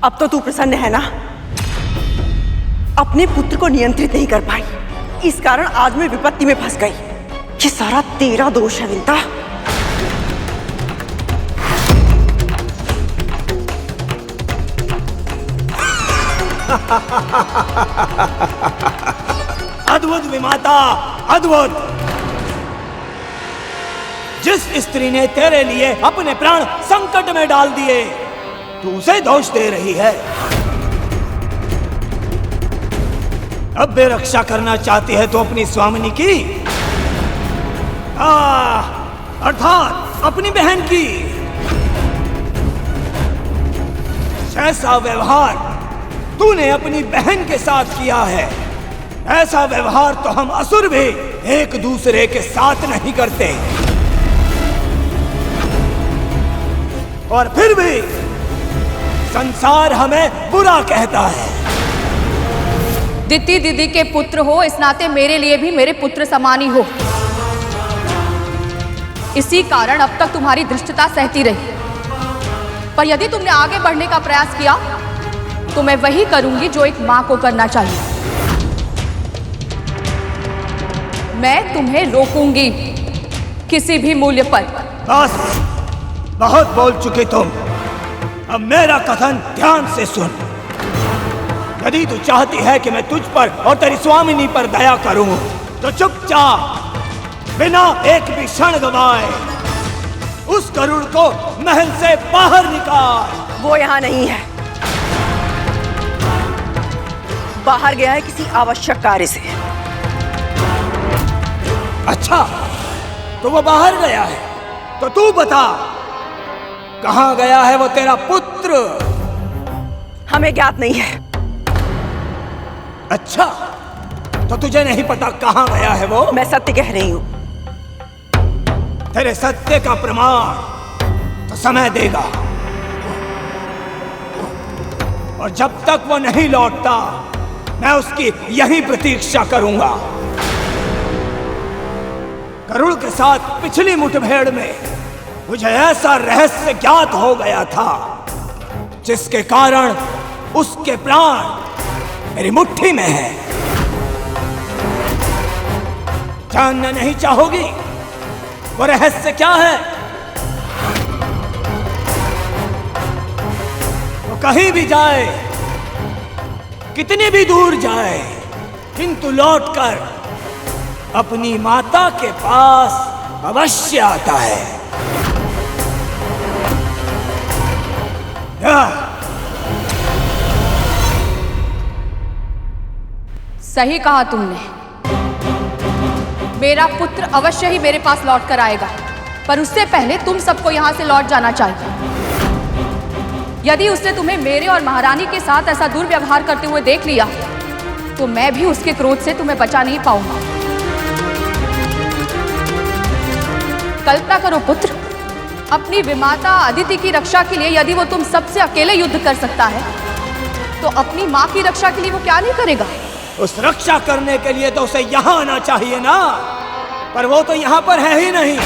अब तो तू प्रसन्न है ना? अपने पुत्र को नियंत्रित नहीं कर पाई, इस कारण आज मैं विपत्ति में फंस गई। ये सारा तेरा दोष है विंता। अद्भुत विमाता, अद्भुत। जिस स्त्री ने तेरे लिए अपने प्राण संकट में डाल दिए, तू उसे दोष दे रही है। अब भी रक्षा करना चाहती है तो अपनी स्वामिनी की, अर्थात अपनी बहन की। जैसा व्यवहार तूने अपनी बहन के साथ किया है, ऐसा व्यवहार तो हम असुर भी एक दूसरे के साथ नहीं करते। और फिर भी संसार हमें बुरा कहता है। दिति दीदी के पुत्र हो, इस नाते मेरे लिए भी मेरे पुत्र समान ही हो। इसी कारण अब तक तुम्हारी धृष्टता सहती रही, पर यदि तुमने आगे बढ़ने का प्रयास किया तो मैं वही करूंगी जो एक मां को करना चाहिए। मैं तुम्हें रोकूंगी किसी भी मूल्य पर। बस, बहुत बोल चुके तुम। अब मेरा कथन ध्यान से सुन। यदि तू चाहती है कि मैं तुझ पर और तेरी स्वामिनी पर दया करूं, तो चुपचाप बिना एक भी क्षण गवाए उस गरुड़ को महल से बाहर निकाल। वो यहाँ नहीं है, बाहर गया है किसी आवश्यक कार्य से। अच्छा, तो वो बाहर गया है, तो तू बता कहां गया है वो तेरा पुत्र? हमें ज्ञात नहीं है। अच्छा, तो तुझे नहीं पता कहां गया है वो? मैं सत्य कह रही हूं। तेरे सत्य का प्रमाण तो समय देगा, और जब तक वो नहीं लौटता मैं उसकी यही प्रतीक्षा करूंगा। गरुड़ के साथ पिछली मुठभेड़ में मुझे ऐसा रहस्य ज्ञात हो गया था जिसके कारण उसके प्राण मेरी मुट्ठी में है। जानना नहीं चाहोगी वो रहस्य क्या है? वो कहीं भी जाए, कितनी भी दूर जाए, किंतु लौटकर अपनी माता के पास अवश्य आता है। सही कहा तुमने। मेरा पुत्र अवश्य ही मेरे पास लौट कर आएगा, पर उससे पहले तुम सबको यहां से लौट जाना चाहिए। यदि उसने तुम्हें मेरे और महारानी के साथ ऐसा दुर्व्यवहार करते हुए देख लिया तो मैं भी उसके क्रोध से तुम्हें बचा नहीं पाऊंगा। कल्पना करो पुत्र, अपनी विमाता अदिति की रक्षा के लिए यदि वो तुम सबसे अकेले युद्ध कर सकता है, तो अपनी मां की रक्षा के लिए वो क्या नहीं करेगा? उस रक्षा करने के लिए तो उसे यहां आना चाहिए ना, पर वो तो यहां पर है ही नहीं।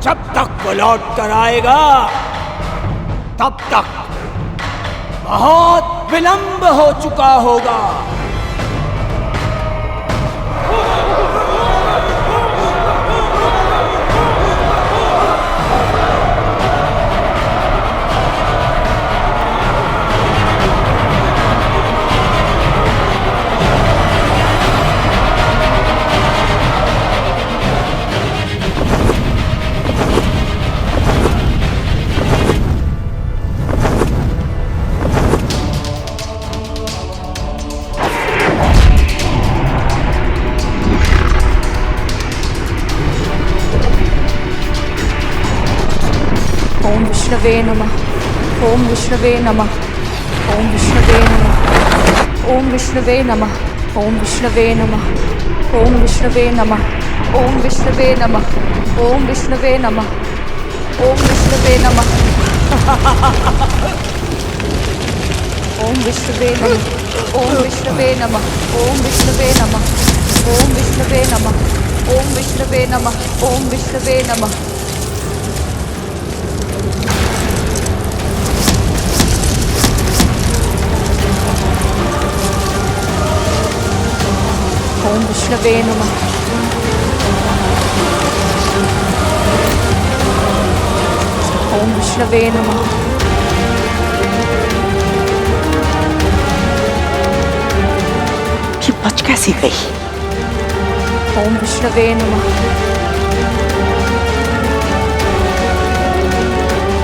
जब तक वो लौट कर आएगा तब तक बहुत विलंब हो चुका होगा। ओम विष्णवे नमः। ओम विष्णवे नमः। ओम विष्णवे नमः। ओम विष्णवे नमः। ओम विष्णवे नमः। ओम विष्णवे नमः। ओम विष्णवे नमः। ओम विष्णवे नमः। ओम विष्णवे नमः। ओम विष्णवे नमः। ओम विष्णवे नमः। ओम विष्णवे नमः। ओम विष्णवे नमः। ओम विष्णवे नमः। ओम विष्णवे नमः। ओम विष्णवे नमः। ओम विष्णवे नमः। ये बच कैसी गई? ओम विष्णवे नमः।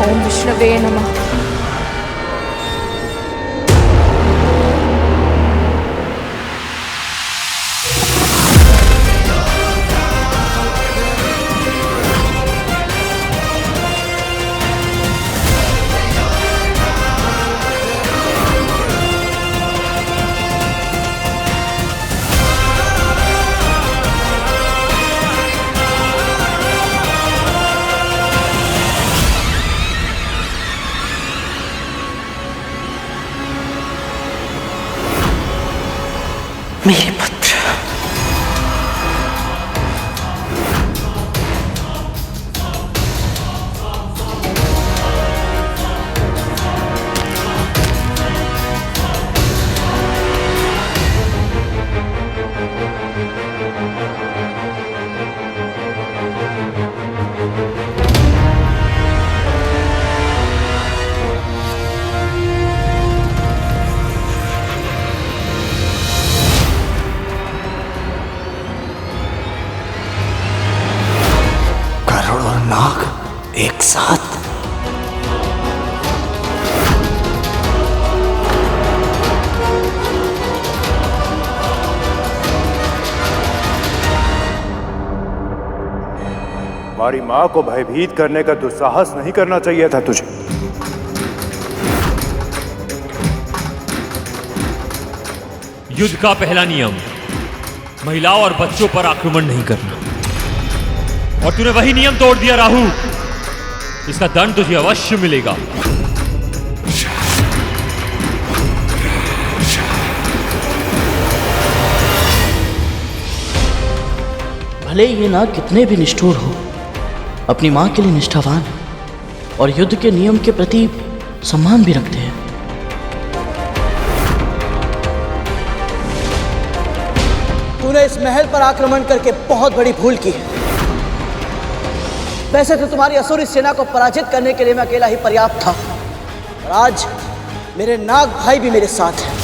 ओम विष्णवे नमः। मेरे पुत्र, नाग एक साथ। हमारी मां को भयभीत करने का दुस्साहस नहीं करना चाहिए था तुझे। युद्ध का पहला नियम महिलाओं और बच्चों पर आक्रमण नहीं करना, और तूने वही नियम तोड़ दिया राहु। इसका दंड तुझे अवश्य मिलेगा। भले ये नाग कितने भी निष्ठुर हो, अपनी मां के लिए निष्ठावान और युद्ध के नियम के प्रति सम्मान भी रखते हैं। तूने इस महल पर आक्रमण करके बहुत बड़ी भूल की है। वैसे तो तुम्हारी असुरी सेना को पराजित करने के लिए मैं अकेला ही पर्याप्त था, और आज मेरे नाग भाई भी मेरे साथ हैं।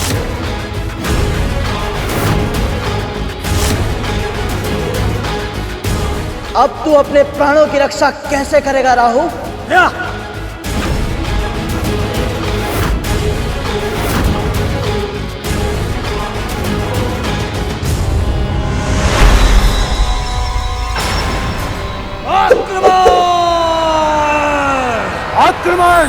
अब तू अपने प्राणों की रक्षा कैसे करेगा राहु? आक्रमण!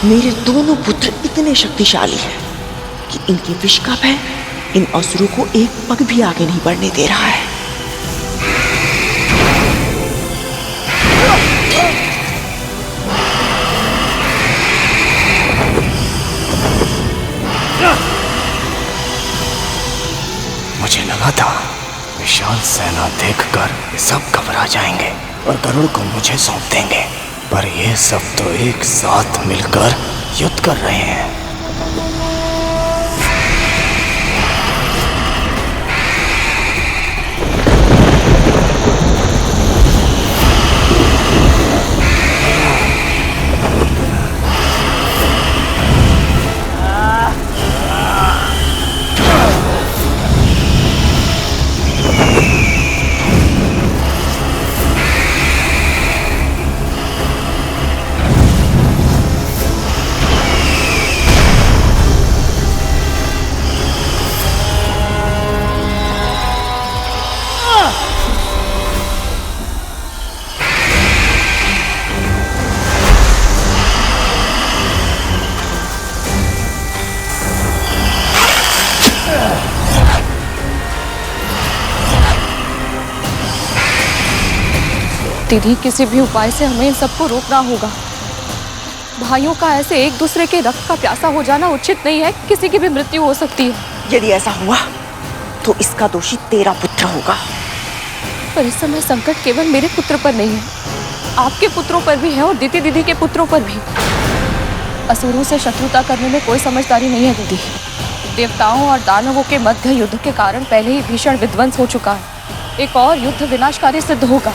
मेरे दोनों पुत्र इतने शक्तिशाली हैं कि इनके विष का भय इन असुरों को एक पग भी आगे नहीं बढ़ने दे रहा है। मुझे लगा था विशाल सेना देखकर ये सब घबरा जाएंगे और गरुड़ को मुझे सौंप देंगे, पर ये सब तो एक साथ मिलकर युद्ध कर रहे हैं। दीदी, किसी भी उपाय से हमें इन सबको रोकना होगा। भाइयों का ऐसे एक दूसरे के रक्त का प्यासा हो जाना उचित नहीं है। किसी की भी मृत्यु हो सकती है। यदि ऐसा हुआ तो इसका दोषी तेरा पुत्र होगा। पर इस समय संकट केवल मेरे पुत्र पर नहीं है, आपके पुत्रों पर भी है और दीदी दीदी के पुत्रों पर भी। असुरों से शत्रुता करने में कोई समझदारी नहीं है दीदी। देवताओं और दानवों के मध्य युद्ध के कारण पहले ही भीषण विध्वंस हो चुका है। एक और युद्ध विनाशकारी सिद्ध होगा।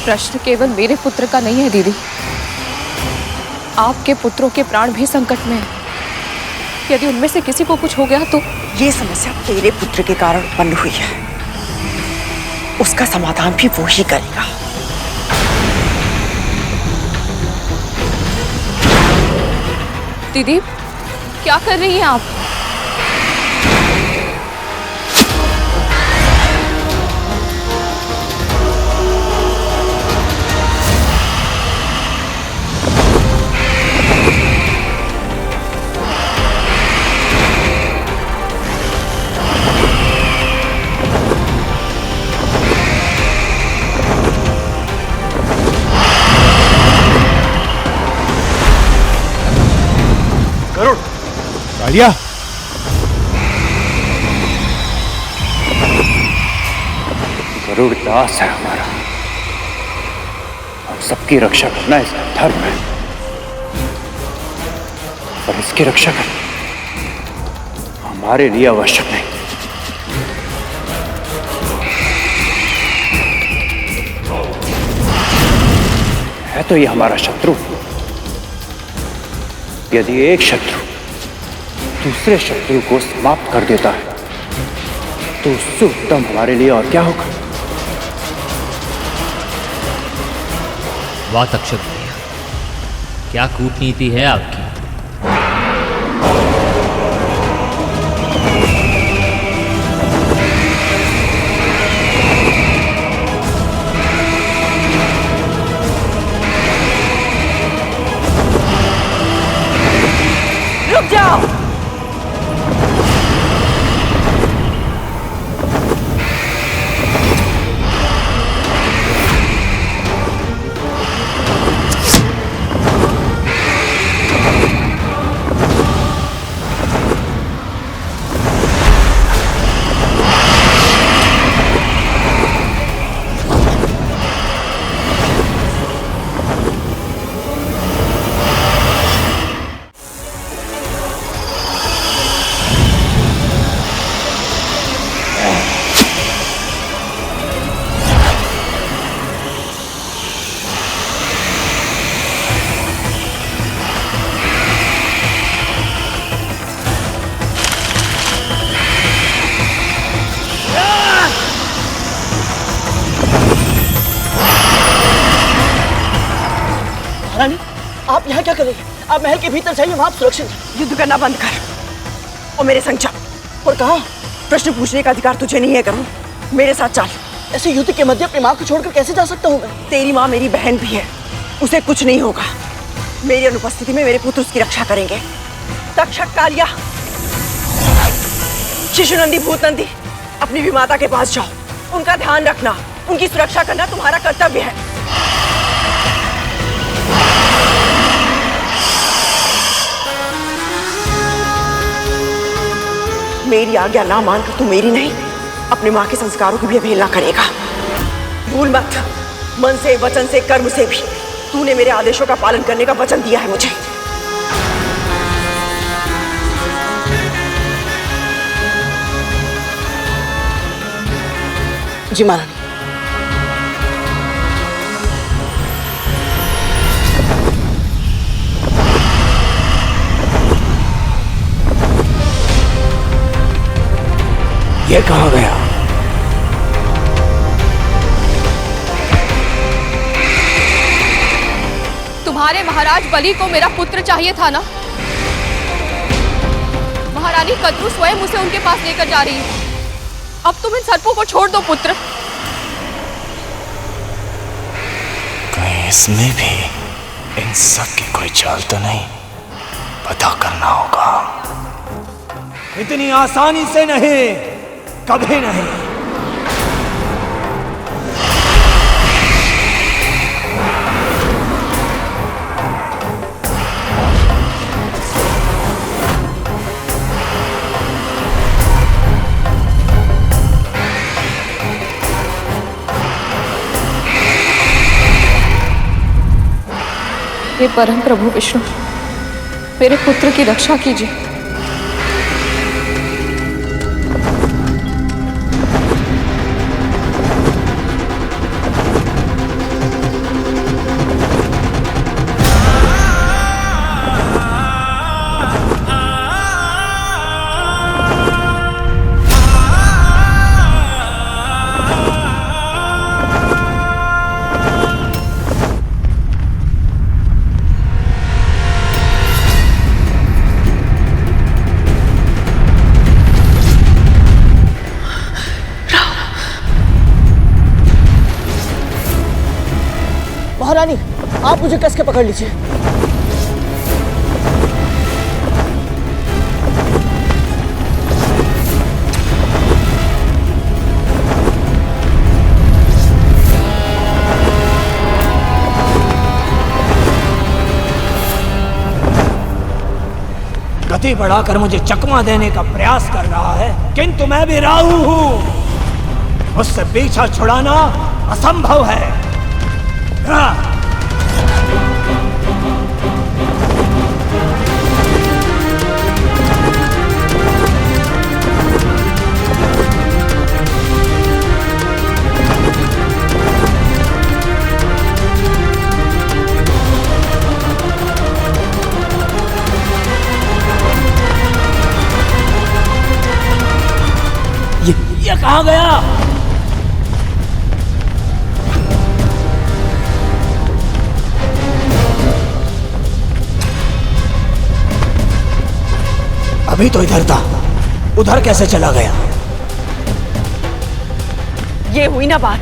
प्रश्न केवल मेरे पुत्र का नहीं है दीदी, आपके पुत्रों के प्राण भी संकट में हैं। यदि उनमें से किसी को कुछ हो गया तो? ये समस्या तेरे पुत्र के कारण उत्पन्न हुई है, उसका समाधान भी वो ही करेगा। दीदी, क्या कर रही हैं आप? कालिया, गरुड़ दास है हमारा। हम सबकी रक्षा करना इसका धर्म है, पर इसकी रक्षा करना हमारे लिए आवश्यक नहीं। है तो ये हमारा शत्रु। यदि एक शत्रु दूसरे शत्रु को समाप्त कर देता है तो उससे उत्तम हमारे लिए और क्या होगा? वाह तक्षक भैया, क्या कूटनीति है आपकी। रुक जाओ। रानी, आप यहाँ क्या कर रही हैं? आप महल के भीतर जाइए, वहाँ आप सुरक्षित हैं। युद्ध करना बंद कर और मेरे संग चल। और कहाँ? प्रश्न पूछने का अधिकार तुझे नहीं है करूँ, मेरे साथ चल। ऐसे युद्ध के मध्य अपनी माँ को छोड़कर कैसे जा सकता हूँ मैं? तेरी माँ मेरी बहन भी है, उसे कुछ नहीं होगा। मेरी अनुपस्थिति में मेरे पुत्र उसकी रक्षा करेंगे। तक्षक कालिया, शिशुनंदी, भूतनंदी, अपनी भी माता के पास जाओ। उनका ध्यान रखना, उनकी सुरक्षा करना तुम्हारा कर्तव्य है। मेरी आज्ञा ना मानकर तू मेरी नहीं, अपने माँ के संस्कारों की भी अवहेलना करेगा। भूल मत, मन से, वचन से, कर्म से भी तूने मेरे आदेशों का पालन करने का वचन दिया है मुझे। जी महारानी। ये कहाँ गया? तुम्हारे महाराज बलि को मेरा पुत्र चाहिए था ना? महारानी कद्रू स्वयं उसे उनके पास लेकर जा रही है। अब तुम इन सर्पों को छोड़ दो पुत्र। कहीं इसमें भी इन सब की कोई चाल तो नहीं? पता करना होगा। इतनी आसानी से नहीं, कभी नहीं। हे परम प्रभु विष्णु, मेरे पुत्र की रक्षा कीजिए। महारानी, आप मुझे कस के पकड़ लीजिए। गति बढ़ाकर मुझे चकमा देने का प्रयास कर रहा है, किंतु मैं भी राहु हूं। उससे पीछा छुड़ाना असंभव है। ये कहाँ गया? अभी तो इधर था, उधर कैसे चला गया? ये हुई ना बात।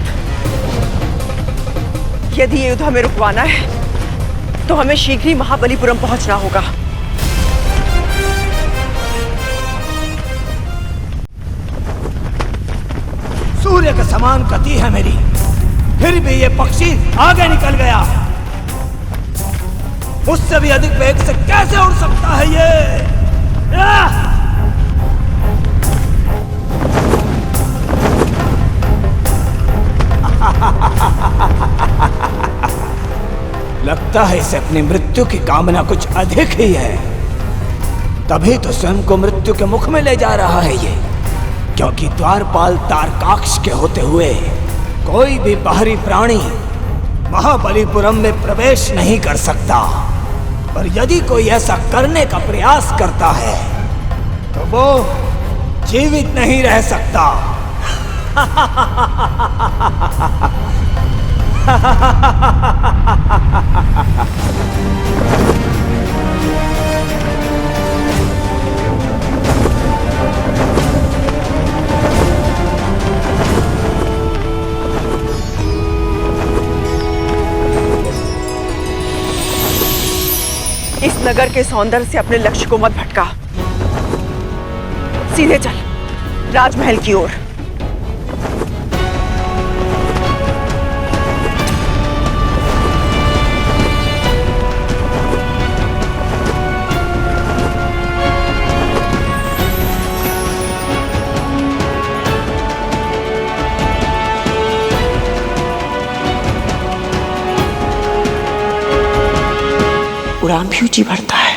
यदि ये युद्ध हमें रुकवाना है तो हमें शीघ्र ही महाबलीपुरम पहुंचना होगा। सूर्य के समान गति है मेरी, फिर भी ये पक्षी आगे निकल गया। मुझसे भी अधिक वेग से कैसे उड़ सकता है ये? लगता है इसे अपनी मृत्यु की कामना कुछ अधिक ही है, तभी तो स्वयं को मृत्यु के मुख में ले जा रहा है ये। क्योंकि द्वारपाल तारकाक्ष के होते हुए कोई भी बाहरी प्राणी महाबलीपुरम में प्रवेश नहीं कर सकता। और यदि कोई ऐसा करने का प्रयास करता है तो वो जीवित नहीं रह सकता। इस नगर के सौंदर्य से अपने लक्ष्य को मत भटका, सीधे चल राजमहल की ओर। उड़ान भी ऊंची बढ़ता है,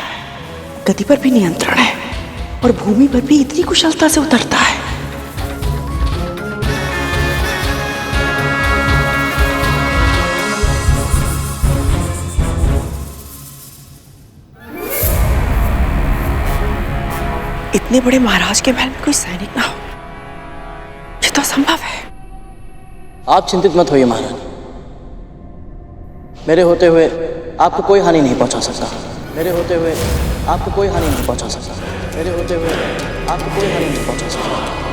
गति पर भी नियंत्रण है और भूमि पर भी इतनी कुशलता से उतरता है। इतने बड़े महाराज के महल में कोई सैनिक ना हो, ये तो असंभव है। आप चिंतित मत होइए महारानी, मेरे होते हुए आपको कोई हानि नहीं पहुंचा सकता। मेरे होते हुए आपको कोई हानि नहीं पहुंचा सकता। मेरे होते हुए आपको कोई हानि नहीं पहुंचा सकता।